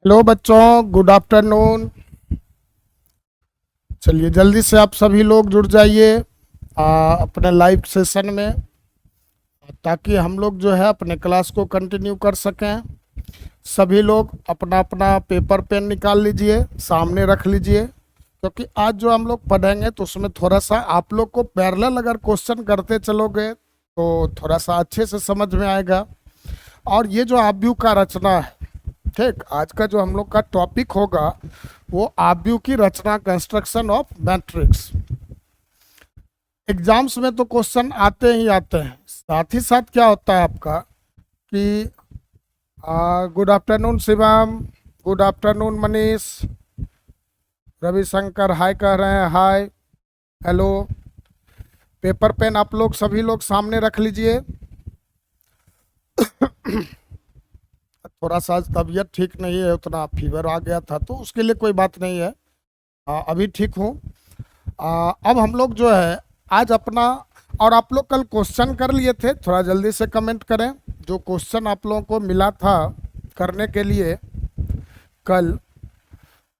Hello बच्चों, good afternoon. चलिए जल्दी से आप सभी लोग जुड़ जाइए अपने लाइव सेशन में, ताकि हम लोग जो है अपने क्लास को कंटिन्यू कर सकें। सभी लोग अपना अपना पेपर पेन निकाल लीजिए, सामने रख लीजिए, क्योंकि आज जो हम लोग पढ़ेंगे तो उसमें थोड़ा सा आप लोग को पैरेलल अगर क्वेश्चन करते चलोगे तो थोड़ा सा अच्छे से समझ में आएगा। और ये जो आव्यूह का रचना है, ठीक, आज का जो हम लोग का टॉपिक होगा वो आव्यूह की रचना, कंस्ट्रक्शन ऑफ मैट्रिक्स। एग्जाम्स में तो क्वेश्चन आते ही आते हैं, साथ ही साथ क्या होता है आपका कि good afternoon Shivam, good afternoon Manish, Ravishankar hi कह रहे हैं, हाय, हेलो। पेपर पेन आप लोग सभी लोग सामने रख लीजिए। थोड़ा सा आज तबीयत ठीक नहीं है, उतना फीवर आ गया था तो उसके लिए कोई बात नहीं है, अभी ठीक हूँ। अब हम लोग जो है आज अपना, और आप लोग कल क्वेश्चन कर लिए थे, थोड़ा जल्दी से कमेंट करें। जो क्वेश्चन आप लोगों को मिला था करने के लिए कल,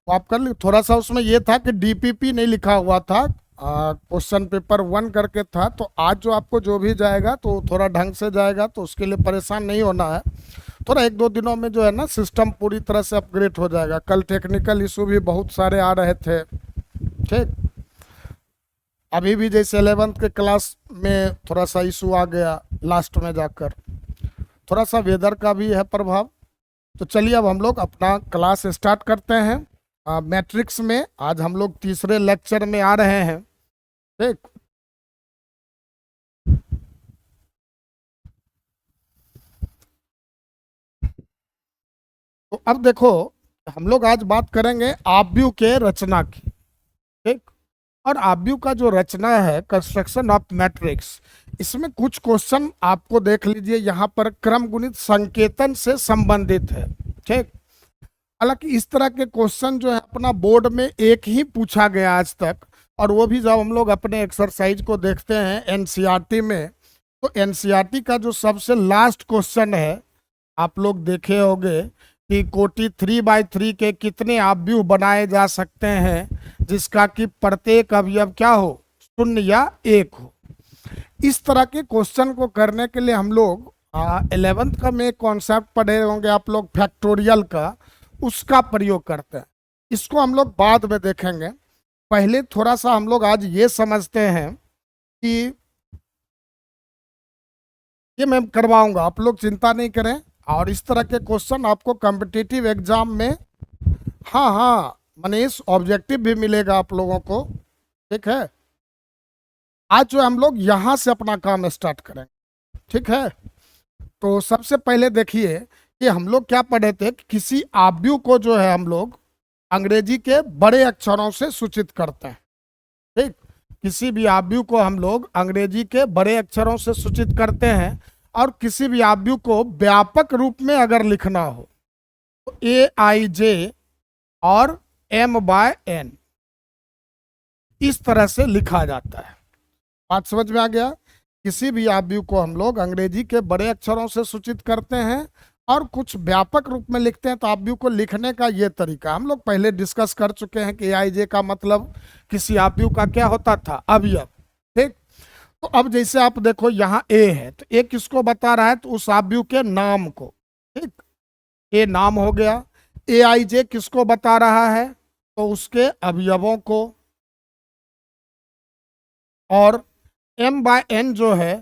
वो आप कर लिए। थोड़ा सा उसमें ये था कि डीपीपी नहीं लिखा हुआ था, क्वेश्चन पेपर 1 करके था। तो आज जो आपको जो भी जाएगा तो थोड़ा ढंग से जाएगा, तो उसके लिए परेशान नहीं होना है। थोड़ा 1-2 दिनों में जो है ना सिस्टम पूरी तरह से अपग्रेड हो जाएगा। कल टेक्निकल इशू भी बहुत सारे आ रहे थे, ठीक। अभी भी जैसे 11th के क्लास में थोड़ा सा इशू आ गया लास्ट में जाकर, थोड़ा सा वेदर का भी है प्रभाव। तो चलिए अब हम लोग अपना क्लास स्टार्ट करते हैं। मैट्रिक्स में आज हम लोग तीसरे लेक्चर में आ रहे हैं, ठीक। तो अब देखो, हम लोग आज बात करेंगे आव्यूह के रचना की, ठीक। और आव्यूह का जो रचना है, कंस्ट्रक्शन ऑफ मैट्रिक्स, इसमें कुछ क्वेश्चन आपको देख लीजिए, यहाँ पर क्रम गुणित संकेतन से संबंधित है, ठीक। हालांकि इस तरह के क्वेश्चन जो है अपना बोर्ड में एक ही पूछा गया आज तक, और वो भी जब हम लोग अपने एक्सरसाइज को देखते हैं एनसीईआरटी में, तो एनसीईआरटी का जो सबसे लास्ट क्वेश्चन है, आप लोग देखे होंगे कि कोटि 3/3 के कितने आव्यूह बनाए जा सकते हैं जिसका कि प्रत्येक अवयव क्या हो, 0 या 1 हो। इस तरह के क्वेश्चन को करने के लिए हम लोग 11th का में कॉन्सेप्ट पढ़े होंगे आप लोग, फैक्टोरियल का, उसका प्रयोग करते हैं। इसको हम लोग बाद में देखेंगे। पहले थोड़ा सा हम लोग आज ये समझते हैं कि ये मैं करवाऊंगा, आप लोग चिंता नहीं करें। और इस तरह के क्वेश्चन आपको कॉम्पिटिटिव एग्जाम में, हाँ हाँ मनीष, ऑब्जेक्टिव भी मिलेगा आप लोगों को, ठीक है। आज जो हम लोग यहाँ से अपना काम स्टार्ट करेंगे, ठीक है। तो सबसे पहले देखिए कि हम लोग क्या पढ़े थे कि किसी आव्यूह को जो है हम लोग अंग्रेजी के बड़े अक्षरों से सूचित करते हैं, ठीक। किसी भी आव्यूह को हम लोग अंग्रेजी के बड़े अक्षरों से सूचित करते हैं। और किसी भी आव्यूह को व्यापक रूप में अगर लिखना हो तो AIJ और M/N इस तरह से लिखा जाता है। बात समझ में आ गया। किसी भी आव्यूह को हम लोग अंग्रेजी के बड़े अक्षरों से सूचित करते हैं और कुछ व्यापक रूप में लिखते हैं। तो आव्यूह को लिखने का ये तरीका हम लोग पहले डिस्कस कर चुके हैं कि AIJ का मतलब किसी आव्यूह का क्या होता था, अवयव, ठीक। तो अब जैसे आप देखो यहाँ A है, तो A किसको बता रहा है, तो उस आव्यूह के नाम को, ठीक। A नाम हो गया। AIJ किसको बता रहा है, तो उसके अवयवों को। और M/N जो है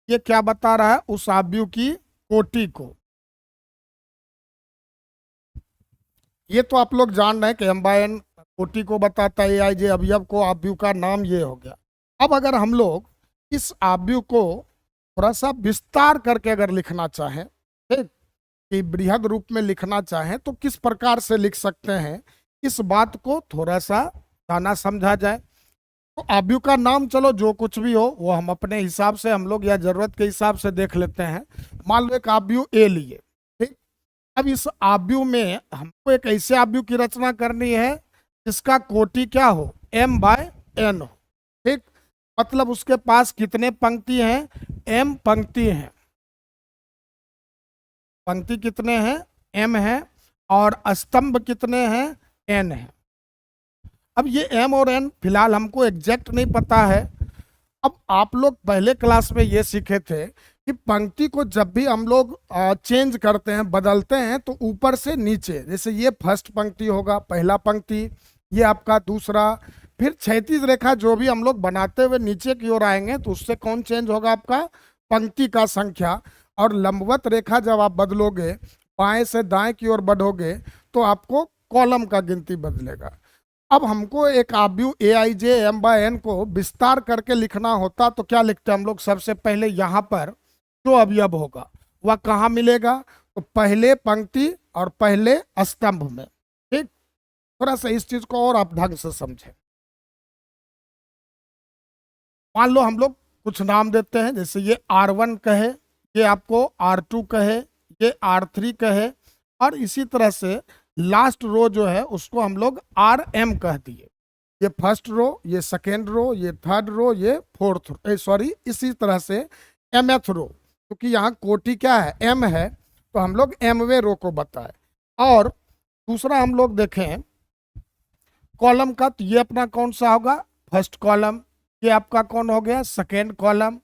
ये क्या बता रहा है, उस आव्यूह की कोटि को। ये तो आप लोग जान रहे हैं कि M/N कोटि को बताता है, AIJ अवयव को, आव्यूह का नाम ये हो गया। अब अगर हम लोग इस आव्यूह को थोड़ा सा विस्तार करके अगर लिखना चाहें, ठीक, कि बृहद रूप में लिखना चाहें तो किस प्रकार से लिख सकते हैं, इस बात को थोड़ा सा जाना समझा जाए। तो आव्यूह का नाम चलो जो कुछ भी हो वो हम अपने हिसाब से हम लोग या जरूरत के हिसाब से देख लेते हैं। मान लो एक आव्यूह A लिए, ठीक। अब इस आव्यूह में हमको एक ऐसे आव्यूह की रचना करनी है जिसका कोटि क्या हो, M/N हो, ठीक। मतलब उसके पास कितने पंक्ति हैं, M पंक्ति हैं। पंक्ति कितने हैं, M है। और स्तंभ कितने हैं, n है। अब ये m और n फिलहाल हमको एग्जैक्ट नहीं पता है। अब आप लोग पहले क्लास में ये सीखे थे कि पंक्ति को जब भी हम लोग चेंज करते हैं, बदलते हैं, तो ऊपर से नीचे, जैसे ये फर्स्ट पंक्ति होगा, पहला पंक्ति, ये आपका दूसरा, फिर क्षैतिज रेखा जो भी हम लोग बनाते हुए नीचे की ओर आएंगे तो उससे कौन चेंज होगा, आपका पंक्ति का संख्या। और लंबवत रेखा जब आप बदलोगे, बाएं से दाएं की ओर बढ़ोगे, तो आपको कॉलम का गिनती बदलेगा। अब हमको एक आव्यूह ए I J M bye N को विस्तार करके लिखना होता तो क्या लिखते हम लोग, सबसे पहले यहाँ पर जो अवयव होगा वह कहाँ मिलेगा, तो पहले पंक्ति और पहले स्तंभ में। ठीक, थोड़ा सा इस चीज को और आप ढंग से समझें। मान लो हम लोग कुछ नाम देते हैं, जैसे ये R1 कहे, ये आपको R2 कहे, ये R3 कहे, और इसी तरह से लास्ट रो जो है उसको हम लोग RM कह दिए। ये फर्स्ट रो, ये सेकेंड रो, ये थर्ड रो, ये फोर्थ रो, सॉरी इसी तरह से mth रो, क्योंकि यहाँ कोटि क्या है, m है, तो हम लोग mवें रो को बताए। और दूसरा हम लोग देखें कॉलम का, तो ये अपना कौन सा होगा, फर्स्ट कॉलम, ये आपका कौन हो गया, सेकेंड कॉलम,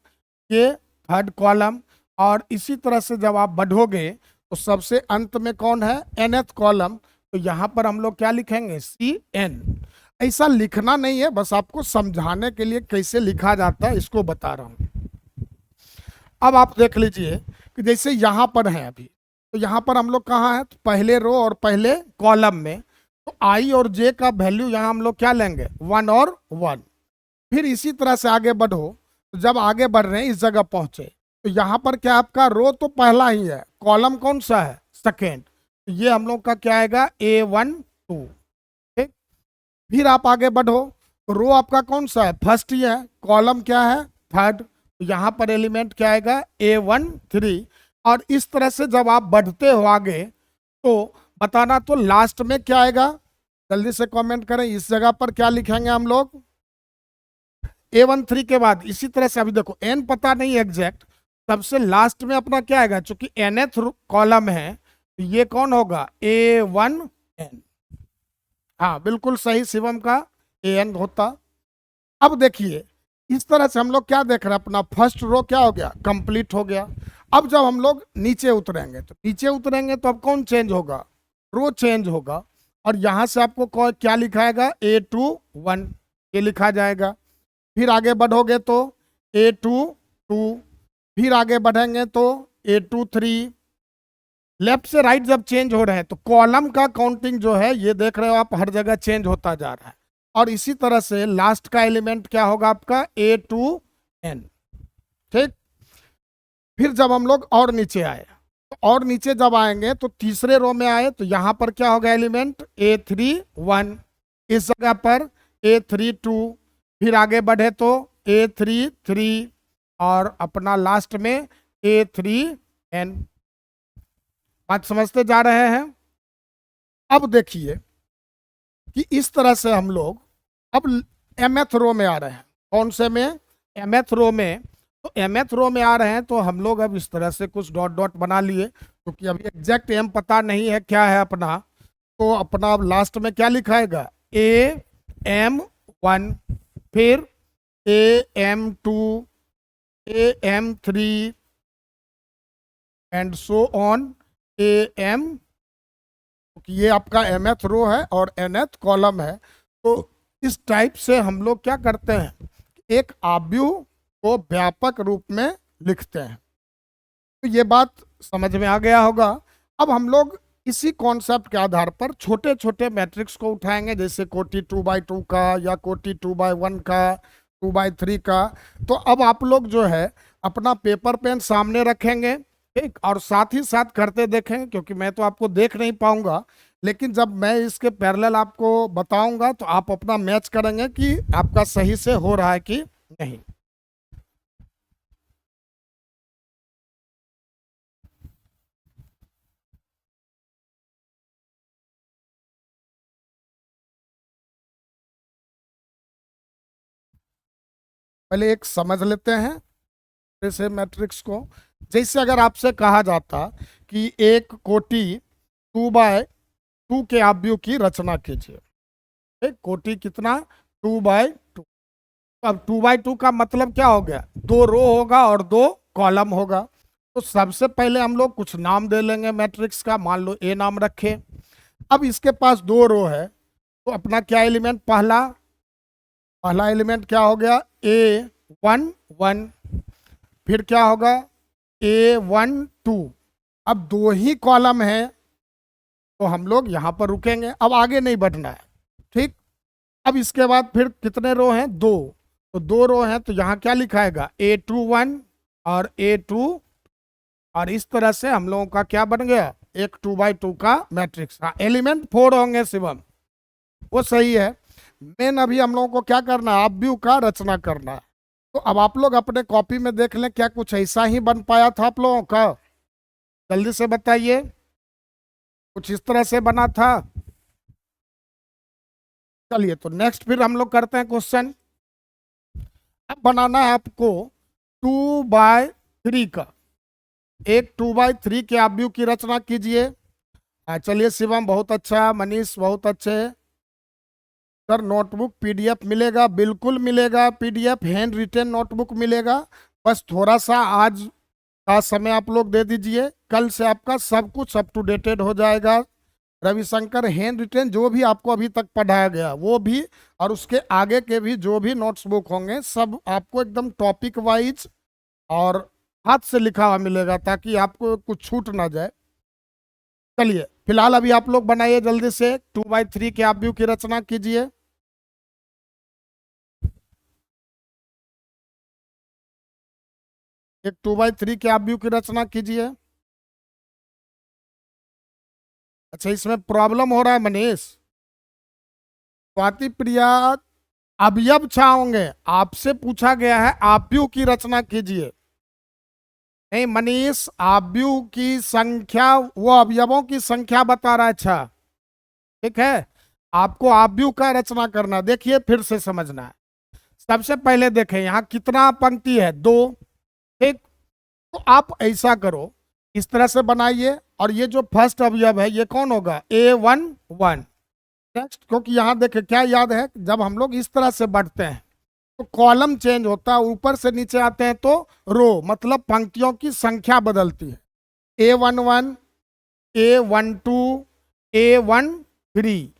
ये थर्ड कॉलम। और इसी तरह से जब आप बढ़ोगे तो सबसे अंत में कौन है, nth कॉलम, तो यहाँ पर हम लोग क्या लिखेंगे, CN। ऐसा लिखना नहीं है, बस आपको समझाने के लिए कैसे लिखा जाता है इसको बता रहा हूँ। अब आप देख लीजिए कि जैसे यहाँ पर है अभी, तो यहाँ पर हम लोग कहाँ है, तो पहले रो और पहले कॉलम में, तो I और J का वैल्यू यहाँ हम लोग क्या लेंगे, 1 और 1। फिर इसी तरह से आगे बढ़ो, तो जब आगे बढ़ रहे हैं इस जगह पहुंचे, तो यहाँ पर क्या आपका रो तो पहला ही है, कॉलम कौन सा है, सेकेंड, तो ये हम लोग का क्या आएगा, A1 2। ठीक, फिर आप आगे बढ़ो, तो रो आपका कौन सा है, फर्स्ट ही है, कॉलम क्या है, थर्ड, तो यहाँ पर एलिमेंट क्या आएगा, A1 3। और इस तरह से जब आप बढ़ते हो आगे, तो बताना तो लास्ट में क्या आएगा, जल्दी से कमेंट करें, इस जगह पर क्या लिखेंगे हम लोग, A1 3 के बाद इसी तरह से, अभी देखो n पता नहीं एग्जैक्ट, सबसे लास्ट में अपना क्या आएगा, चूंकि nth कॉलम है, तो ये कौन होगा, A1n। हाँ बिल्कुल सही, शिवम का AN होता। अब देखिए इस तरह से हम लोग क्या देख रहे हैं, अपना फर्स्ट रो क्या हो गया, कंप्लीट हो गया। अब जब हम लोग नीचे उतरेंगे, तो नीचे उतरेंगे तो अब कौन चेंज होगा, रो चेंज होगा। और यहां से आपको क्या लिखाएगा, A2 1, ये लिखा जाएगा। फिर आगे बढ़ोगे तो A2 2, फिर आगे बढ़ेंगे तो A2 3। लेफ्ट से राइट जब चेंज हो रहे हैं तो कॉलम का काउंटिंग जो है, ये देख रहे हो आप, हर जगह चेंज होता जा रहा है। और इसी तरह से लास्ट का एलिमेंट क्या होगा आपका, A2n। ठीक, फिर जब हम लोग और नीचे आए, तो और नीचे जब आएंगे तो तीसरे रो में आए, तो यहां पर क्या होगा एलिमेंट, A3 1, इस जगह पर A3 2, फिर आगे बढ़े तो A3 3, और अपना लास्ट में A3n। बात समझते जा रहे हैं। अब देखिए कि इस तरह से हम लोग अब mth रो में आ रहे हैं, कौन से में, mth रो में। तो mth रो में आ रहे हैं तो हम लोग अब इस तरह से कुछ डॉट डॉट बना लिए, क्योंकि अभी एग्जैक्ट m पता नहीं है क्या है अपना, तो अपना अब लास्ट में क्या लिखाएगा, AM1, फिर AM2, AM3 and so on AM, ये आपका mth रो है और nth कॉलम है। तो इस टाइप से हम लोग क्या करते हैं, एक आव्यूह को व्यापक रूप में लिखते हैं। तो ये बात समझ में आ गया होगा। अब हम लोग इसी कॉन्सेप्ट के आधार पर छोटे छोटे मैट्रिक्स को उठाएंगे, जैसे कोटि 2x2 का, या कोटि 2x1 का, 2x3 का। तो अब आप लोग जो है अपना पेपर पेन सामने रखेंगे, ठीक, और साथ ही साथ करते देखेंगे, क्योंकि मैं तो आपको देख नहीं पाऊंगा, लेकिन जब मैं इसके पैरेलल आपको बताऊंगा तो आप अपना मैच करेंगे कि आपका सही से हो रहा है कि नहीं। पहले एक समझ लेते हैं जैसे मैट्रिक्स को। जैसे अगर आपसे कहा जाता कि एक कोटि 2x 2 के आव्यूह की रचना कीजिए। एक कोटि कितना 2/2। अब 2/2 का मतलब क्या हो गया, 2 रो होगा और 2 कॉलम होगा। तो सबसे पहले हम लोग कुछ नाम दे लेंगे मैट्रिक्स का, मान लो ए नाम रखे। अब इसके पास 2 रो है, तो अपना क्या एलिमेंट, पहला एलिमेंट क्या हो गया, A11। फिर क्या होगा, A12। अब 2 ही कॉलम है, तो हम लोग यहाँ पर रुकेंगे, अब आगे नहीं बढ़ना है। ठीक, अब इसके बाद फिर कितने रो हैं, 2। तो 2 रो हैं, तो यहाँ क्या लिखाएगा, A21 और A2। और इस तरह से हम लोगों का क्या बन गया, एक 2/2 का मैट्रिक्स। हाँ, एलिमेंट 4 होंगे शिवम, वो सही है। मेन अभी हम लोगों को क्या करना है, आव्यूह का रचना करना है। तो अब आप लोग अपने कॉपी में देख लें, क्या कुछ ऐसा ही बन पाया था आप लोगों का, जल्दी से बताइए। कुछ इस तरह से बना था। चलिए, तो नेक्स्ट फिर हम लोग करते हैं क्वेश्चन। अब बनाना है आपको 2/3 का, एक 2/3 के आव्यूह की रचना कीजिए। चलिए शिवम बहुत अच्छा, मनीष बहुत अच्छे। सर नोटबुक पीडीएफ मिलेगा, बिल्कुल मिलेगा पीडीएफ, हैंड रिटेन नोटबुक मिलेगा। बस थोड़ा सा आज का समय आप लोग दे दीजिए, कल से आपका सब कुछ अप टू डेटेड हो जाएगा। रविशंकर हैंड रिटेन जो भी आपको अभी तक पढ़ाया गया वो भी, और उसके आगे के भी जो भी नोट्स बुक होंगे, सब आपको एकदम टॉपिक वाइज और हाथ से लिखा हुआ मिलेगा, ताकि आपको कुछ छूट ना जाए। चलिए फिलहाल अभी आप लोग बनाइए जल्दी से, 2/3 के आव्यूह की रचना कीजिए। एक 2/3 के आव्यूह की रचना कीजिए। अच्छा, इसमें प्रॉब्लम हो रहा है मनीष। स्वाति प्रिया, अवयव छाओगे, आपसे पूछा गया है आव्यूह की रचना कीजिए। नहीं मनीष, आव्यूह की संख्या, वो अवयवों की संख्या बता रहा है। अच्छा ठीक है, आपको आव्यूह का रचना करना, देखिए फिर से समझना है। सबसे पहले देखें यहाँ कितना पंक्ति है, 2। ठीक, तो आप ऐसा करो, इस तरह से बनाइए, और ये जो फर्स्ट अवयव है ये कौन होगा, A11। नेक्स्ट, क्योंकि यहाँ देखें क्या याद है, जब हम लोग इस तरह से बढ़ते हैं तो कॉलम चेंज होता है, ऊपर से नीचे आते हैं तो रो, मतलब पंक्तियों की संख्या बदलती है। A11, A12, A13।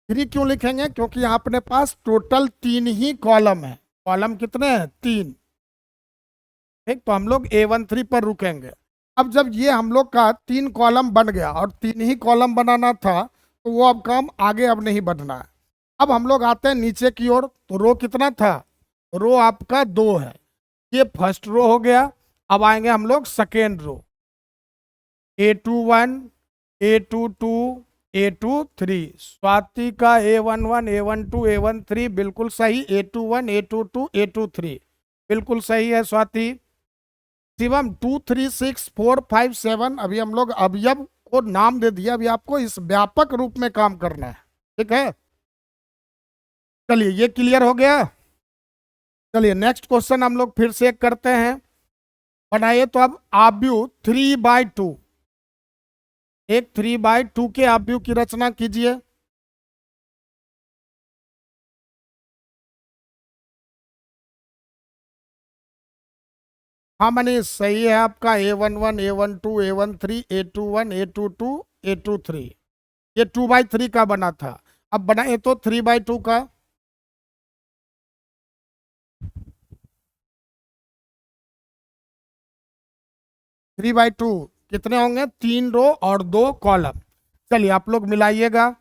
3 क्यों लिखेंगे, क्योंकि यहाँ अपने पास टोटल 3 ही कॉलम है। कॉलम कितने हैं, 3। ठीक, तो हम लोग A13 पर रुकेंगे। अब जब ये हम लोग का 3 कॉलम बन गया, और 3 ही कॉलम बनाना था, तो वो अब काम आगे अब नहीं बढ़ना है। अब हम लोग आते हैं नीचे की ओर, तो रो कितना था, रो आपका 2 है। ये फर्स्ट रो हो गया। अब आएंगे हम लोग second row, A21, A22, A23। Swati का A11, A12, A13 बिल्कुल सही, A21, A22, A23 बिल्कुल सही है स्वाति। शिवम 2, 3, 6, 4, 5, 7, अभी हम लोग अवयव को नाम दे दिया, अभी आपको इस व्यापक रूप में काम करना है। ठीक है, चलिए ये क्लियर हो गया। चलिए नेक्स्ट क्वेश्चन हम लोग फिर से एक करते हैं, बनाइए। तो अब आव्यूह 3/2, एक 3/2 के आव्यूह की रचना कीजिए। हाँ मनीष सही है आपका, A11, A12, A13, A21, A22, A23। ये 2/3 का बना था। अब बनाए तो 3/2 का। 3/2 कितने होंगे, 3 रो और 2 कॉलम। चलिए आप लोग मिलाइएगा।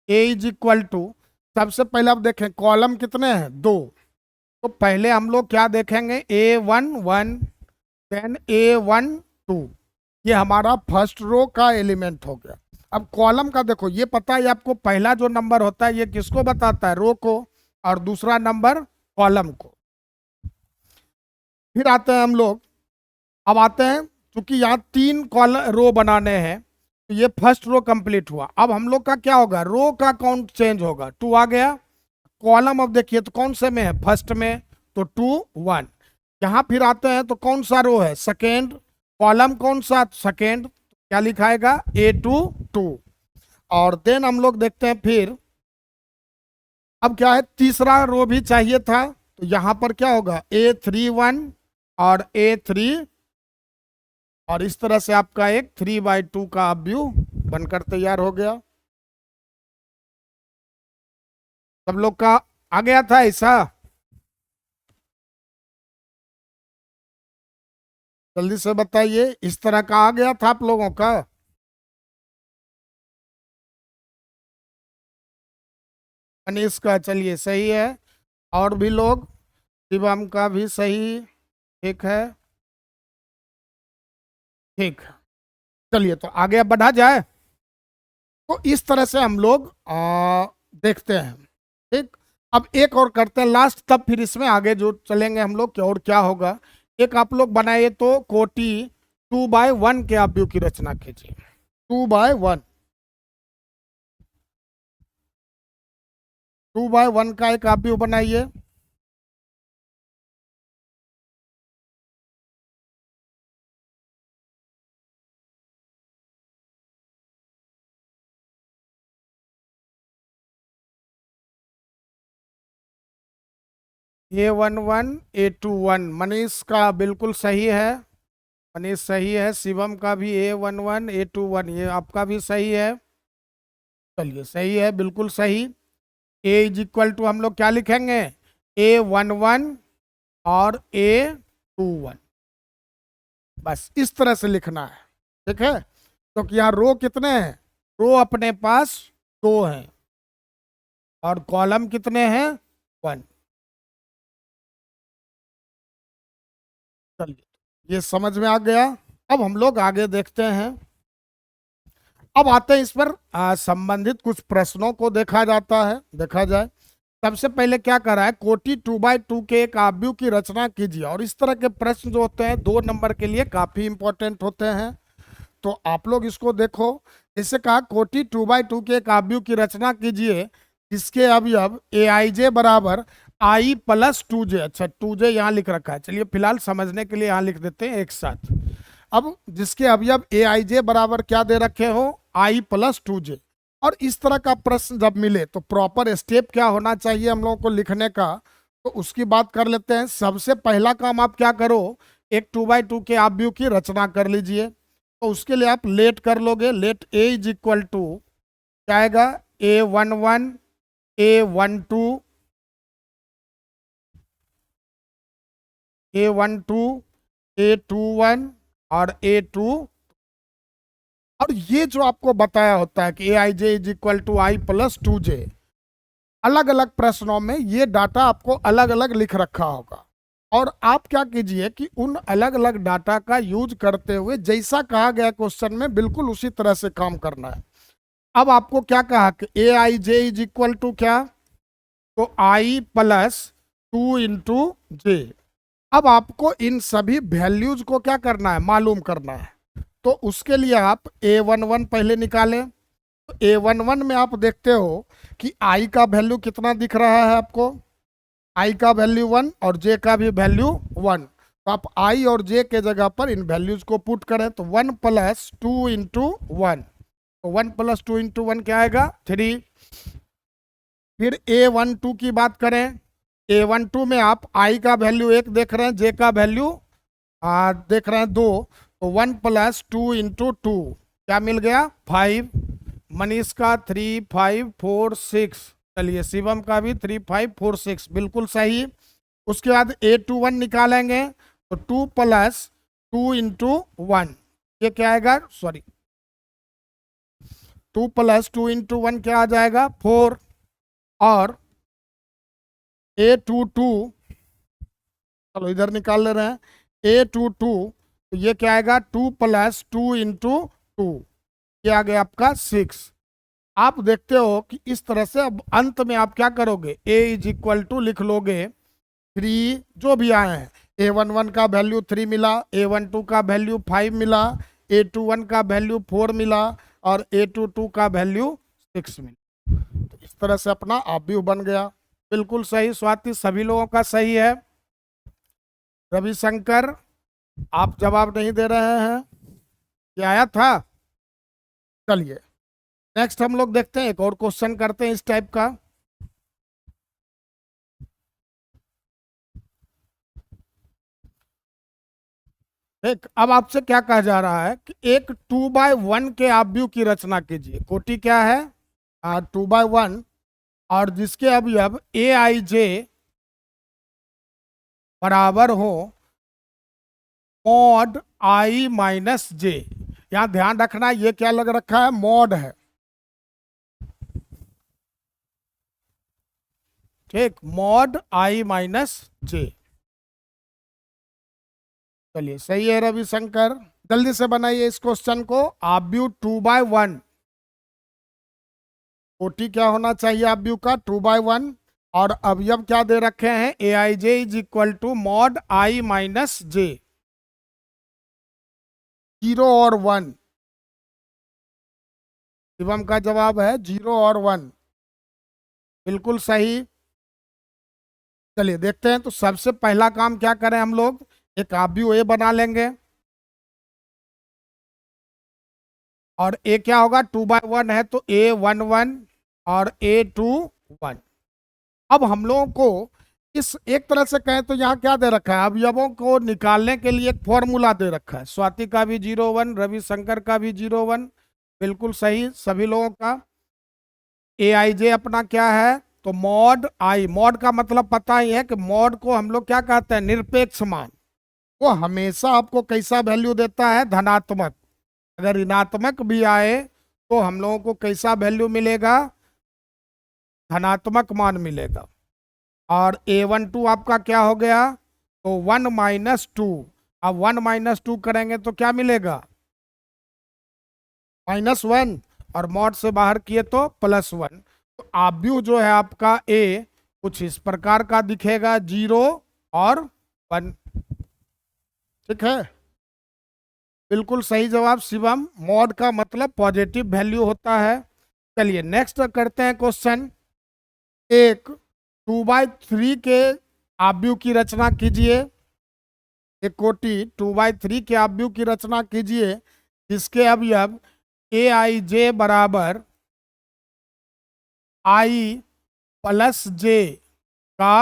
A=, सबसे पहले आप देखें कॉलम कितने हैं, 2। तो पहले हम लोग क्या देखेंगे, A11, देन A12। ये हमारा फर्स्ट रो का एलिमेंट हो गया। अब कॉलम का देखो, ये पता है आपको, पहला जो नंबर होता है ये किसको बताता है, रो को, और दूसरा नंबर कॉलम को। फिर आते हैं हम लोग, अब आते हैं, क्योंकि यहाँ 3 कॉलम रो बनाने हैं, तो ये फर्स्ट रो कंप्लीट हुआ। अब हम लोग का क्या होगा, रो का काउंट चेंज होगा, 2 आ गया। कॉलम अब देखिए तो कौन से में है, फर्स्ट में, तो 2, 1। यहाँ फिर आते हैं तो कौन सा रो है, सेकेंड। कॉलम कौन सा, सेकेंड, क्या लिखाएगा, A2, 2। और देन हम लोग देखते हैं फिर अब क्या है, तीसरा रो भी चाहिए था, तो यहां पर क्या होगा A31 और A3, और इस तरह से आपका एक 3/2 का व्यू बनकर तैयार हो गया। सब लोग का आ गया था ऐसा? जल्दी से बताइए, इस तरह का आ गया था आप लोगों का? मनीष का चलिए सही है, और भी लोग, शिवम का भी सही, ठीक है, ठीक है। चलिए तो आगे अब बढ़ा जाए। तो इस तरह से हम लोग देखते हैं, ठीक। अब एक और करते हैं लास्ट, तब फिर इसमें आगे जो चलेंगे हम लोग, क्या और क्या होगा। एक आप लोग बनाइए तो कोटि 2/1 के आप व्यू की रचना कीजिए। 2/1, 2/1 का एक आप व्यू बनाइए। A11 A21 मनीष का बिल्कुल सही है, मनीष सही है। शिवम का भी A11 A21, ये आपका भी सही है। चलिए सही है, बिल्कुल सही। A = हम लोग क्या लिखेंगे, A11 और A21, बस इस तरह से लिखना है, ठीक है। तो यहाँ रो कितने हैं, रो अपने पास 2 हैं, और कॉलम कितने हैं, 1। चलिए ये समझ में आ गया। अब हम लोग आगे देखते हैं। अब आते हैं इस पर संबंधित कुछ प्रश्नों को देखा जाता है, देखा जाए। सबसे पहले क्या करा है, कोटि 2/2 के एक आव्यूह की रचना कीजिए। और इस तरह के प्रश्न जो होते हैं 2 नंबर के लिए काफी इंपॉर्टेंट होते हैं। तो आप लोग इसको देखो, जैसे कहा कोटि 2/2 के एक आव्यूह की रचना कीजिए जिसके अवयव Aij बराबर I+2j। अच्छा 2j यहाँ लिख रखा है, चलिए फिलहाल समझने के लिए यहाँ लिख देते हैं एक साथ। अब जिसके अवयव Aij बराबर क्या दे रखे हो, I+2j। और इस तरह का प्रश्न जब मिले तो प्रॉपर स्टेप क्या होना चाहिए हम लोगों को लिखने का, तो उसकी बात कर लेते हैं। सबसे पहला काम आप क्या करो, एक 2/2 के आव्यूह की रचना कर लीजिए। तो उसके लिए आप लेट कर लोगे, लेट A = क्या आएगा, A11 A12 A12 A21 और A2। और ये जो आपको बताया होता है कि Aij = I+2j, अलग अलग प्रश्नों में ये डाटा आपको अलग अलग लिख रखा होगा। और आप क्या कीजिए कि उन अलग अलग डाटा का यूज करते हुए जैसा कहा गया क्वेश्चन में बिल्कुल उसी तरह से काम करना है। अब आपको क्या कहा कि Aij = क्या, तो I+2 × j। अब आपको इन सभी वैल्यूज को क्या करना है, मालूम करना है। तो उसके लिए आप A11 पहले निकालें। तो A11 में आप देखते हो कि I का वैल्यू कितना दिख रहा है आपको, I का वैल्यू 1 और J का भी वैल्यू 1। तो आप I और J के जगह पर इन वैल्यूज को पुट करें, तो 1 + 2 × 1, तो 1 + 2 × 1 क्या आएगा, 3। फिर A12 की बात करें, A12 में आप I का वैल्यू 1 देख रहे हैं, J का वैल्यू देख रहे हैं 2, तो 1 + 2 × 2 क्या मिल गया, 5। मनीष का 3 5 4 6, चलिए शिवम का भी 3 5 4 6 बिल्कुल सही। उसके बाद A21 निकालेंगे, तो 2 + 2 × 1 ये क्या आएगा, सॉरी 2 + 2 × 1 क्या आ जाएगा, 4। और A22, चलो इधर निकाल ले रहे हैं, A22 तो ये क्या आएगा, 2 + 2 × 2 ये आ गया आपका 6। आप देखते हो कि इस तरह से अब अंत में आप क्या करोगे, A = लिख लोगे 3 जो भी आए हैं। A11 का वैल्यू 3 मिला, A12 का वैल्यू 5 मिला, A21 का वैल्यू 4 मिला, और A22 का वैल्यू 6 मिला। तो इस तरह से अपना आव्यूह बन गया। बिल्कुल सही स्वाति, सभी लोगों का सही है। रविशंकर आप जवाब नहीं दे रहे हैं, क्या आया था। चलिए नेक्स्ट हम लोग देखते हैं, एक और क्वेश्चन करते हैं इस टाइप का। एक अब आपसे क्या कहा जा रहा है कि एक 2/1 के आव्यूह की रचना कीजिए। कोटि क्या है? 2/1, और जिसके अवयव ए आई जे बराबर हो मॉड आई माइनस जे। यहां ध्यान रखना, ये क्या लग रखा है? मॉड है। ठीक, मॉड आई माइनस जे। चलिए सही है रविशंकर, जल्दी से बनाइए इस क्वेश्चन को। आव्यूह 2/1, कोटि क्या होना चाहिए आव्यूह का? 2/1, और अवयव क्या दे रखे हैं? A I J is equal to mod I minus J. 0 और 1। शिवम का जवाब है 0 और 1, बिल्कुल सही। चलिए देखते हैं, तो सबसे पहला काम क्या करें हम लोग? एक आव्यूह ए बना लेंगे, और ए क्या होगा? 2/1 है तो A11 और A21। अब हम लोगों को इस एक तरह से कहें तो यहाँ क्या दे रखा है? अवयवों को निकालने के लिए एक फॉर्मूला दे रखा है। स्वाति का भी 0 1, रविशंकर का भी 0 1, बिल्कुल सही सभी लोगों का। ए आई जे अपना क्या है? तो मॉड आई। मॉड का मतलब पता ही है कि मॉड को हम लोग क्या कहते हैं? निरपेक्ष मान। वो हमेशा आपको कैसा वैल्यू देता है? धनात्मक। अगर ऋणात्मक भी आए तो हम लोगों को कैसा वैल्यू मिलेगा? धनात्मक मान मिलेगा। और A12 आपका क्या हो गया? तो 1 - 2। अब 1 - 2 करेंगे तो क्या मिलेगा? -1, और मॉड से बाहर किए तो +1। तो आव्यूह जो है आपका ए कुछ इस प्रकार का दिखेगा, 0 और 1। ठीक है, बिल्कुल सही जवाब शिवम। मॉड का मतलब पॉजिटिव वैल्यू होता है। चलिए नेक्स्ट करते हैं क्वेश्चन। एक 2/3 के आव्यूह की रचना कीजिए। एक कोटि 2/3 के आव्यूह की रचना कीजिए जिसके अवयव ए आई जे बराबर आई प्लस जे का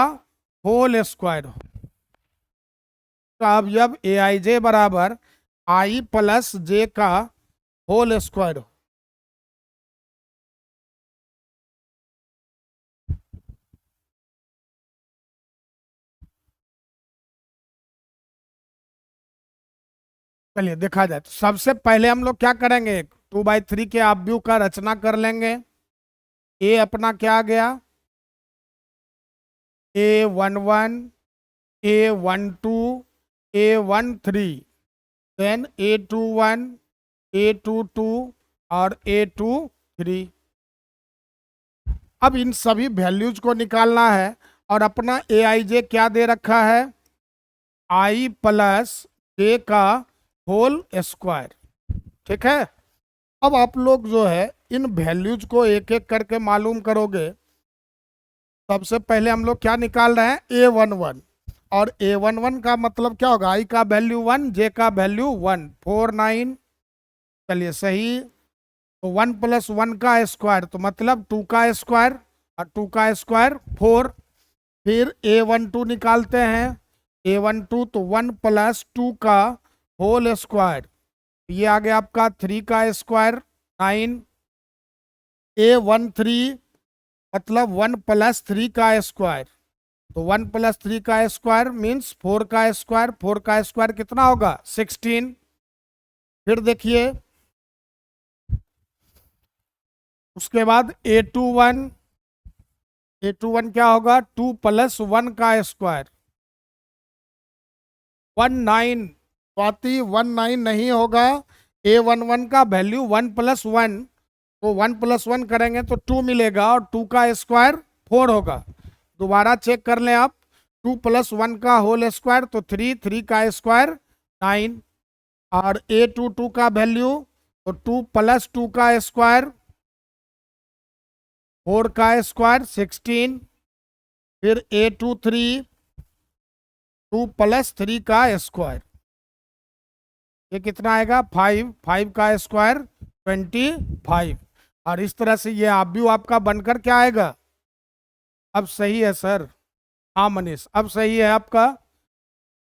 होल स्क्वायर हो। का अवयव ए आई जे बराबर आई प्लस जे का होल स्क्वायर हो। चलिए देखा जाए, तो सबसे पहले हम लोग क्या करेंगे? 2/3 के आव्यूह का रचना कर लेंगे। ए अपना क्या आ गया? A11, A12, A13, then A21, A22 और A23। अब इन सभी वैल्यूज को निकालना है, और अपना ए आई जे क्या दे रखा है? आई प्लस जे का होल स्क्वायर। ठीक है, अब आप लोग जो है इन वैल्यूज को एक एक करके मालूम करोगे। सबसे पहले हम लोग क्या निकाल रहे हैं? A11, और A11 का मतलब क्या होगा? आई का वैल्यू 1, जे का वैल्यू 1, 4 9। चलिए सही। तो 1 + 1 का स्क्वायर तो मतलब 2 का स्क्वायर, और 2 का स्क्वायर 4। फिर A12 निकालते हैं। A12 तो 1 + 2 का होल स्क्वायर, ये आ गया आपका 3 का स्क्वायर 9। A13 मतलब 1 + 3 का स्क्वायर, तो 1 + 3 का स्क्वायर मीन्स 4 का स्क्वायर। 4 का स्क्वायर कितना होगा? 16। फिर देखिए उसके बाद A21 क्या होगा? 2 + 1 का स्क्वायर 19। स्वाति 19 नहीं होगा। A11 का वैल्यू 1 + 1, तो 1 + 1 करेंगे तो 2 मिलेगा, और 2 का स्क्वायर 4 होगा। दोबारा चेक कर लें आप। 2 + 1 का होल स्क्वायर तो 3, 3 का स्क्वायर 9, और A22 का वैल्यू तो 2 + 2 का स्क्वायर 4 का स्क्वायर 16। फिर A23 2 + 3 का स्क्वायर, ये कितना आएगा? 5, 5 का स्क्वायर 25। और इस तरह से ये आव्यूह आपका बनकर क्या आएगा? अब सही है सर, हाँ मनीष, अब सही है आपका।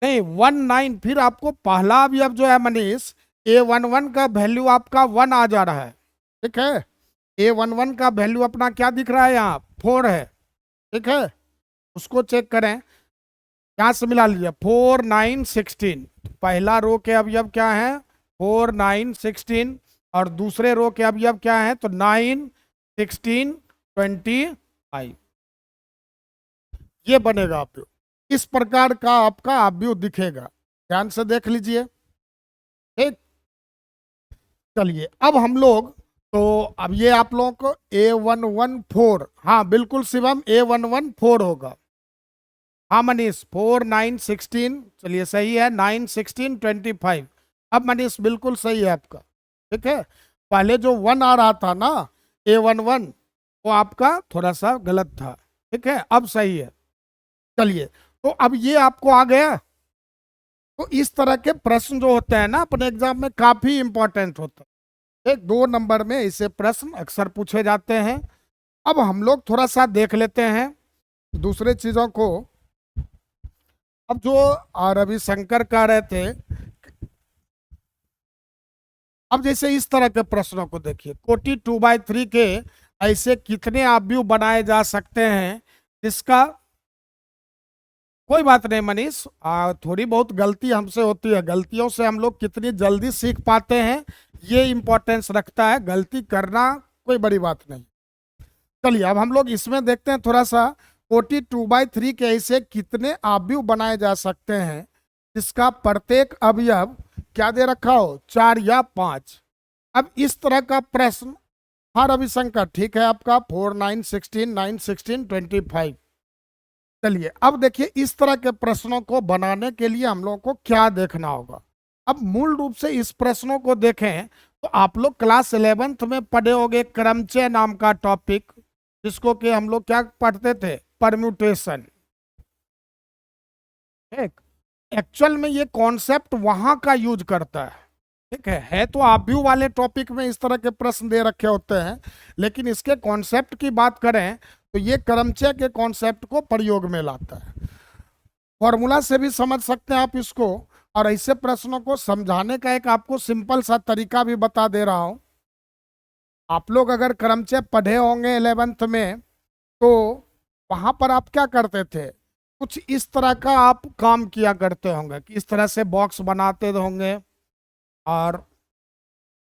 नहीं 19, फिर आपको पहला अवयव जो है मनीष, A11 का वैल्यू आपका 1 आ जा रहा है, ठीक है। A11 का वैल्यू अपना क्या दिख रहा है यहाँ? 4 है, ठीक है। उसको चेक करें, क्या से मिला लीजिए, 4 9 16। पहला रो के अवयव क्या है? 4 9 16। और दूसरे रो के अवयव क्या है? तो 9 16 25। ये बनेगा अवयव, इस प्रकार का आपका अवयव दिखेगा। ध्यान से देख लीजिए, ठीक। चलिए अब हम लोग, तो अब ये आप लोगों को A114, हाँ बिल्कुल शिवम, A114 होगा। हाँ मनीष, 4 9 16, चलिए सही है, 9 16 25। अब मनीष बिल्कुल सही है आपका, ठीक है। पहले जो 1 आ रहा था ना, A11, वो आपका थोड़ा सा गलत था, ठीक है। अब सही है। चलिए, तो अब ये आपको आ गया। तो इस तरह के प्रश्न जो होते हैं ना अपने एग्जाम में, काफी इंपॉर्टेंट होता है। एक 2 नंबर में ऐसे प्रश्न अक्सर पूछे जाते हैं। अब हम लोग थोड़ा सा देख लेते हैं दूसरे चीजों को। अब जो रविशंकर कह रहे थे, अब जैसे इस तरह के प्रश्नों को देखिए, कोटि 2/3 के ऐसे कितने अवयव बनाए जा सकते हैं जिसका, कोई बात नहीं मनीष, थोड़ी बहुत गलती हमसे होती है, गलतियों से हम लोग कितनी जल्दी सीख पाते हैं ये इंपॉर्टेंस रखता है, गलती करना कोई बड़ी बात नहीं। चलिए अब हम लोग इसमें देखते हैं थोड़ा सा, कोटि 2/3 के ऐसे कितने अवयव बनाए जा सकते हैं जिसका प्रत्येक अवयव क्या दे रखा हो, 4 या 5। अब इस तरह का प्रश्न, हाँ रविशंकर ठीक है आपका, 4 9 16 9 16 25। चलिए अब देखिए, इस तरह के प्रश्नों को बनाने के लिए हम लोगों को क्या देखना होगा। अब मूल रूप से इस प्रश्नों को देखें तो आप लोग क्लास 11th में पढ़े होंगे क्रमचय नाम का टॉपिक, जिसको कि हम लोग क्या पढ़ते थे, परम्यूटेशन। ठीक, एक्चुअल में ये कॉन्सेप्ट वहां का यूज करता है, ठीक है तो अवयव वाले टॉपिक में इस तरह के प्रश्न दे रखे होते हैं, लेकिन इसके कॉन्सेप्ट की बात करें तो ये क्रमचय के कॉन्सेप्ट को प्रयोग में लाता है। फॉर्मूला से भी समझ सकते हैं आप इसको, और ऐसे प्रश्नों को समझाने का एक आपको सिंपल सा तरीका भी बता दे रहा हूं। आप लोग अगर क्रमचय पढ़े होंगे 11th में, तो वहां पर आप क्या करते थे, कुछ इस तरह का आप काम किया करते होंगे कि इस तरह से बॉक्स बनाते होंगे, और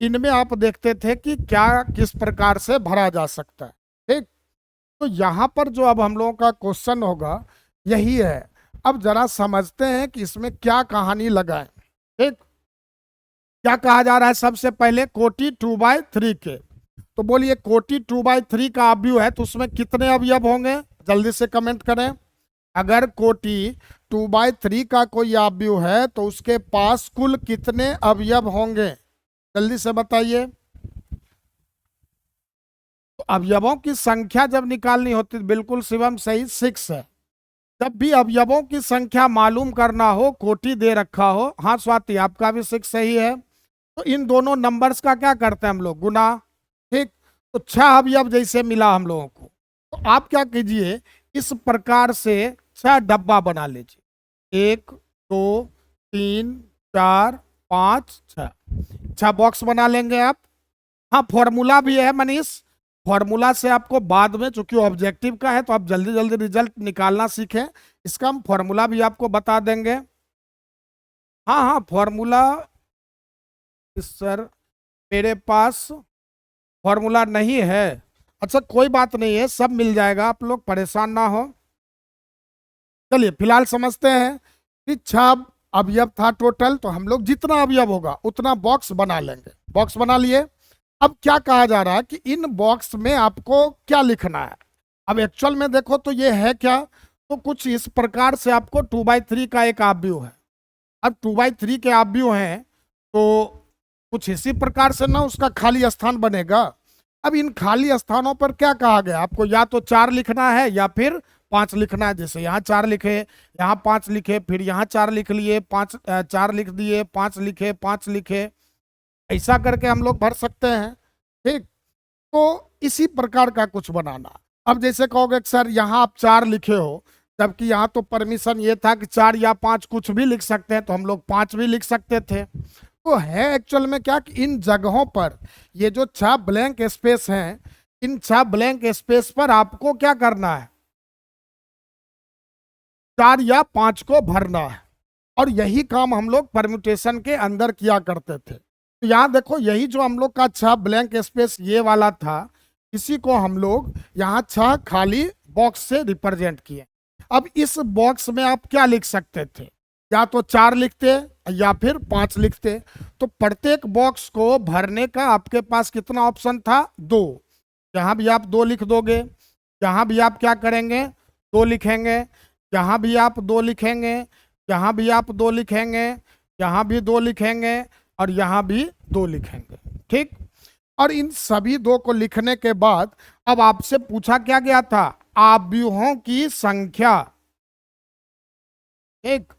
इनमें आप देखते थे कि क्या किस प्रकार से भरा जा सकता है। ठीक, तो यहाँ पर जो अब हम लोगों का क्वेश्चन होगा यही है। अब जरा समझते हैं कि इसमें क्या कहानी लगाएं। ठीक, क्या कहा जा रहा है, सबसे पहले कोटि 2/3 के, तो बोलिए कोटि 2/3 का अवयव है तो उसमें कितने अवयव होंगे, जल्दी से कमेंट करें। अगर कोटि 2/3 का कोई अवयव है तो उसके पास कुल कितने अवयव होंगे, जल्दी से बताइए। तो अवयवों की संख्या जब निकालनी होती है, बिल्कुल शिवम सही, 6 है। जब भी अवयवों की संख्या मालूम करना हो, कोटि दे रखा हो, हाँ स्वाति आपका भी 6 सही है, तो इन दोनों नंबर्स का क्या करते हैं हम लोग, गुना। ठीक, तो 6 अवयव जैसे मिला हम लोगों को, तो आप क्या कीजिए, इस प्रकार से 6 डब्बा बना लीजिए, 1 2 3 4 5 6 बॉक्स बना लेंगे आप। हाँ फॉर्मूला भी है मनीष, फॉर्मूला से आपको बाद में, चूंकि ऑब्जेक्टिव का है तो आप जल्दी जल्दी रिजल्ट निकालना सीखें, इसका हम फॉर्मूला भी आपको बता देंगे। हाँ हाँ फॉर्मूला, सर मेरे पास फॉर्मूला नहीं है। अच्छा कोई बात नहीं है, सब मिल जाएगा, आप लोग परेशान ना हो। चलिए फिलहाल समझते हैं कि 6 अवयव था टोटल, तो हम लोग जितना अवयव होगा उतना बॉक्स बना लेंगे। बॉक्स बना लिए। अब क्या कहा जा रहा है कि इन बॉक्स में आपको क्या लिखना है। अब एक्चुअल में देखो तो ये है क्या, तो कुछ इस प्रकार से आपको 2/3 का एक अवयव है। अब 2/3 के अवयव हैं तो कुछ इसी प्रकार से ना उसका खाली स्थान बनेगा। अब इन खाली स्थानों पर क्या कहा गया आपको, या तो 4 लिखना है या फिर 5 लिखना है। जैसे यहाँ 4 लिखे, यहाँ 5 लिखे, फिर यहाँ 4 लिख लिए, 5 4 लिख दिए, 5 लिखे, 5 लिखे, ऐसा करके हम लोग भर सकते हैं। ठीक, तो इसी प्रकार का कुछ बनाना। अब जैसे कहोगे कि सर यहाँ आप 4 लिखे हो, जबकि यहाँ तो परमिशन ये था कि 4 या 5 कुछ भी लिख सकते हैं, तो हम लोग 5 भी लिख सकते थे। तो है एक्चुअल में क्या कि इन जगहों पर ये जो 6 ब्लैंक स्पेस हैं, इन 6 ब्लैंक स्पेस पर आपको क्या करना है, 4 या 5 को भरना है। और यही काम हम लोग परम्यूटेशन के अंदर किया करते थे। तो यहाँ देखो, यही जो हम लोग का 6 ब्लैंक स्पेस ये वाला था, इसी को हम लोग यहाँ 6 खाली बॉक्स से रिप्रेजेंट किए। अब इस बॉक्स में आप क्या लिख सकते थे, या तो 4 लिखते या फिर 5 लिखते। तो प्रत्येक बॉक्स को भरने का आपके पास कितना ऑप्शन था, 2। यहाँ भी आप 2 लिख दोगे, यहाँ भी आप क्या करेंगे, 2 लिखेंगे, यहाँ भी आप 2 लिखेंगे, यहाँ भी आप 2 लिखेंगे, यहाँ भी 2 लिखेंगे, और यहाँ भी 2 लिखेंगे। ठीक। और इन सभी 2 को लिखने के बाद अब आपसे पूछा क्या गया था, आव्यूहों की संख्या। एक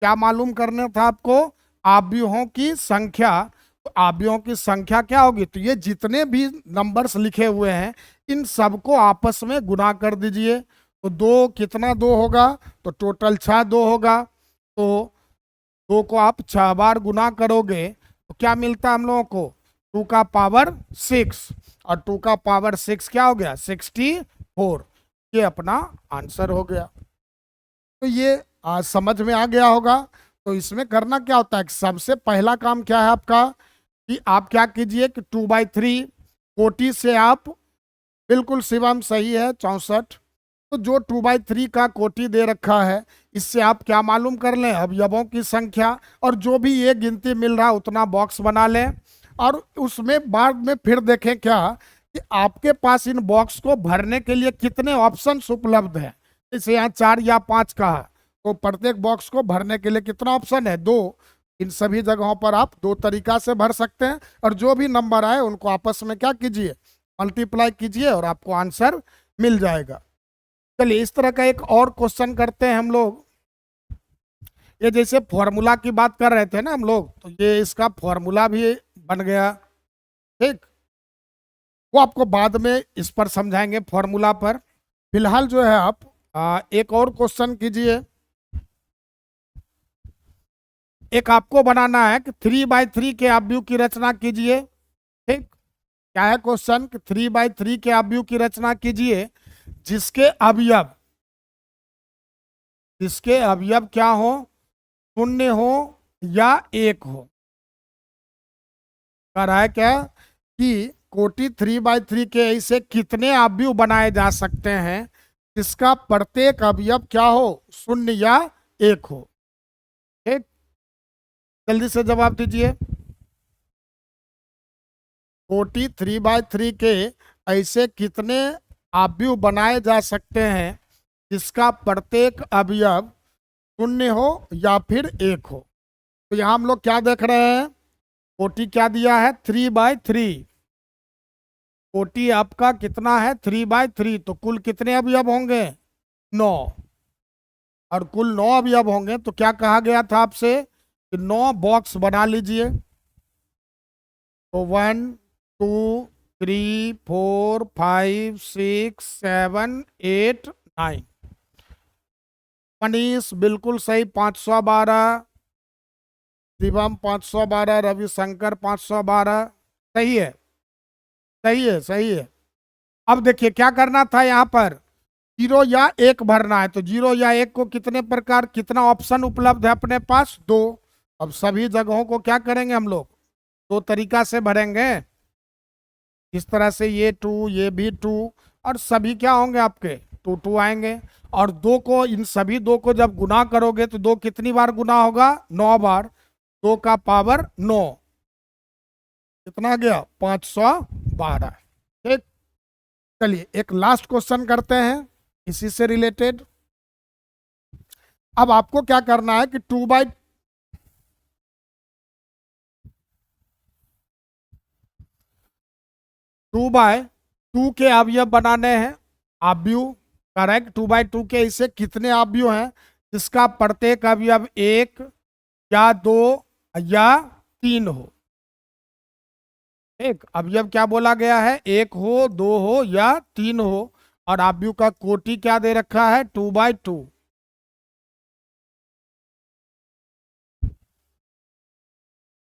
क्या मालूम करना था आपको, आव्यूहों की संख्या। तो आव्यूहों की संख्या क्या होगी, तो ये जितने भी नंबर्स लिखे हुए हैं इन सबको आपस में गुना कर दीजिए। तो 2 कितना 2 होगा, तो टोटल 6 2 होगा। तो 2 को आप 6 बार गुना करोगे तो क्या मिलता है हम लोगों को, 2 का पावर 6, और 2 का पावर 6 क्या हो गया, 64। ये अपना आंसर हो गया। तो ये समझ में आ गया होगा। तो इसमें करना क्या होता है कि सबसे पहला काम क्या है आपका, कि आप क्या कीजिए कि 2/3 कोटि से आप, बिल्कुल शिवम सही है 64। तो जो 2/3 का कोटि दे रखा है, इससे आप क्या मालूम कर लें, अवयवों की संख्या, और जो भी ये गिनती मिल रहा है उतना बॉक्स बना लें। और उसमें बाद में फिर देखें क्या कि आपके पास इन बॉक्स को भरने के लिए कितने ऑप्शंस उपलब्ध हैं। जैसे यहाँ 4 या 5 का है, तो प्रत्येक बॉक्स को भरने के लिए कितना ऑप्शन है, 2। इन सभी जगहों पर आप 2 तरीका से भर सकते हैं, और जो भी नंबर आए उनको आपस में क्या कीजिए, मल्टीप्लाई कीजिए, और आपको आंसर मिल जाएगा। चलिए इस तरह का एक और क्वेश्चन करते हैं हम लोग। ये जैसे फॉर्मूला की बात कर रहे थे ना हम लोग, तो ये इसका फॉर्मूला भी बन गया। ठीक, वो आपको बाद में इस पर समझाएंगे फॉर्मूला पर। फिलहाल जो है आप एक और क्वेश्चन कीजिए। एक आपको बनाना है कि 3/3 के अवयव की रचना कीजिए। ठीक, क्या है क्वेश्चन कि 3/3 के अवयव की रचना कीजिए जिसके अवयव क्या हो, 0 हो या 1 हो। कह रहा है क्या कि कोटि 3/3 के ऐसे कितने अवयव बनाए जा सकते हैं जिसका प्रत्येक अवयव क्या हो, 0 या 1 हो। ठीक, जल्दी से जवाब दीजिए। कोटि 3/3 के ऐसे कितने अवयव बनाए जा सकते हैं जिसका प्रत्येक अवयव 0 हो या फिर 1 हो। तो यहाँ हम लोग क्या देख रहे हैं, कोटि क्या दिया है, 3/3। कोटि आपका कितना है, 3/3। तो कुल कितने अवयव होंगे, 9। और कुल 9 अवयव होंगे तो क्या कहा गया था आपसे कि 9 बॉक्स बना लीजिए। तो 1 2 3 4 5 6 7 8 9। मनीष बिल्कुल सही, 512। शिवम 512, रविशंकर 512। सही है, सही है, सही है। अब देखिए क्या करना था, यहाँ पर 0 या 1 भरना है। तो 0 या 1 को कितने प्रकार, कितना ऑप्शन उपलब्ध है अपने पास, 2। अब सभी जगहों को क्या करेंगे हम लोग, 2 तरीका से भरेंगे। इस तरह से ये 2, ये भी 2, और सभी क्या होंगे आपके 2 2 आएंगे। और 2 को, इन सभी 2 को जब गुना करोगे तो 2 कितनी बार गुना होगा, 9 बार। 2 का पावर 9, कितना गया, 512। ठीक, चलिए एक लास्ट क्वेश्चन करते हैं इसी से रिलेटेड। अब आपको क्या करना है कि 2/2 के अवयव बनाने हैं। अवयव करेक्ट, 2/2 के इसे कितने अवयव हैं जिसका प्रत्येक अवयव 1 या 2 या 3 हो। ठीक, अवयव क्या बोला गया है, एक हो, दो हो या तीन हो, और अवयव का कोटि क्या दे रखा है, 2/2।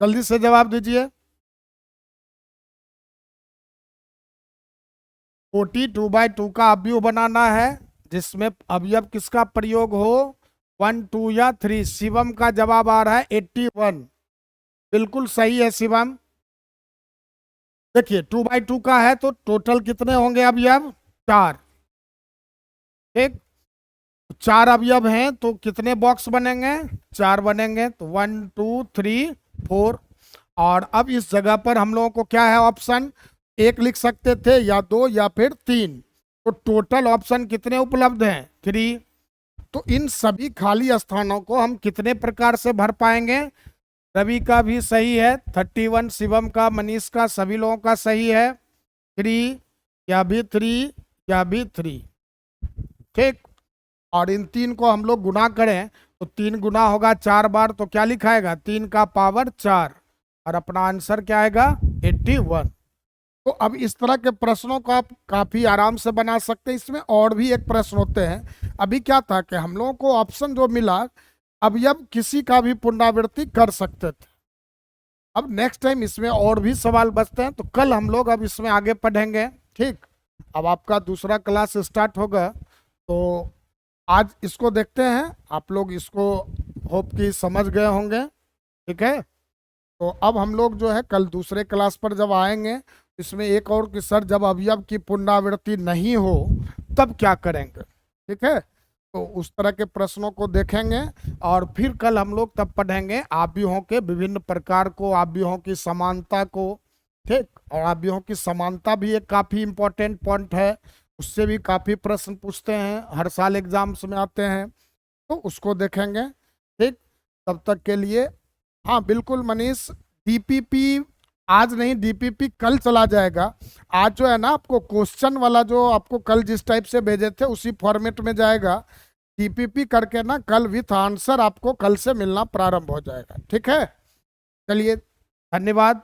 जल्दी से जवाब दीजिए। कोटि 2/2 का अवयव बनाना है, जिसमें अवयव किसका प्रयोग हो, 1, 2 या 3। शिवम का जवाब आ रहा है 81। बिल्कुल सही है शिवम। देखिए 2/2 का है तो टोटल कितने होंगे अवयव, चार। ठीक, चार अवयव हैं तो कितने बॉक्स बनेंगे, चार बनेंगे, तो 1, 2, 3, 4। और अब इस जगह पर हम लोगों को क्या है ऑप्शन, एक लिख सकते थे या दो या फिर तीन। तो टोटल ऑप्शन कितने उपलब्ध हैं, 3। तो इन सभी खाली स्थानों को हम कितने प्रकार से भर पाएंगे, रवि का भी सही है 31, शिवम का, मनीष का, सभी लोगों का सही है 3, या भी 3, या भी 3। ठीक, और इन तीन को हम लोग गुना करें तो 3 गुना होगा 4 बार, तो क्या लिखाएगा, 3 का पावर 4, और अपना आंसर क्या आएगा, 81। तो अब इस तरह के प्रश्नों को आप काफी आराम से बना सकते हैं। इसमें और भी एक प्रश्न होते हैं। अभी क्या था कि हम लोगों को ऑप्शन जो मिला, अवयव किसी का भी पुनरावृत्ति कर सकते थे। अब नेक्स्ट टाइम इसमें और भी सवाल बचते हैं, तो कल हम लोग अब इसमें आगे पढ़ेंगे। ठीक, अब आपका दूसरा क्लास स्टार्ट होगा, तो आज इसको देखते हैं। आप लोग इसको होप कि समझ गए होंगे। ठीक है, तो अब हम लोग जो है कल दूसरे क्लास पर जब आएंगे, इसमें एक और कि सर जब अवयव की पुनरावृत्ति नहीं हो तब क्या करेंगे। ठीक है, तो उस तरह के प्रश्नों को देखेंगे, और फिर कल हम लोग तब पढ़ेंगे आव्यूहों के विभिन्न प्रकार को, आव्यूहों की समानता को। ठीक, और आव्यूहों की समानता भी एक काफी इंपॉर्टेंट पॉइंट है, उससे भी काफी प्रश्न पूछते हैं, हर साल एग्जाम्स में आते हैं, तो उसको देखेंगे। ठीक, तब तक के लिए, हाँ बिल्कुल मनीष, डीपीपी आज नहीं, डीपीपी कल चला जाएगा। आज जो है ना आपको क्वेश्चन वाला जो आपको कल जिस टाइप से भेजे थे उसी फॉर्मेट में जाएगा। डीपीपी करके ना कल विथ आंसर आपको कल से मिलना प्रारंभ हो जाएगा। ठीक है, चलिए, धन्यवाद।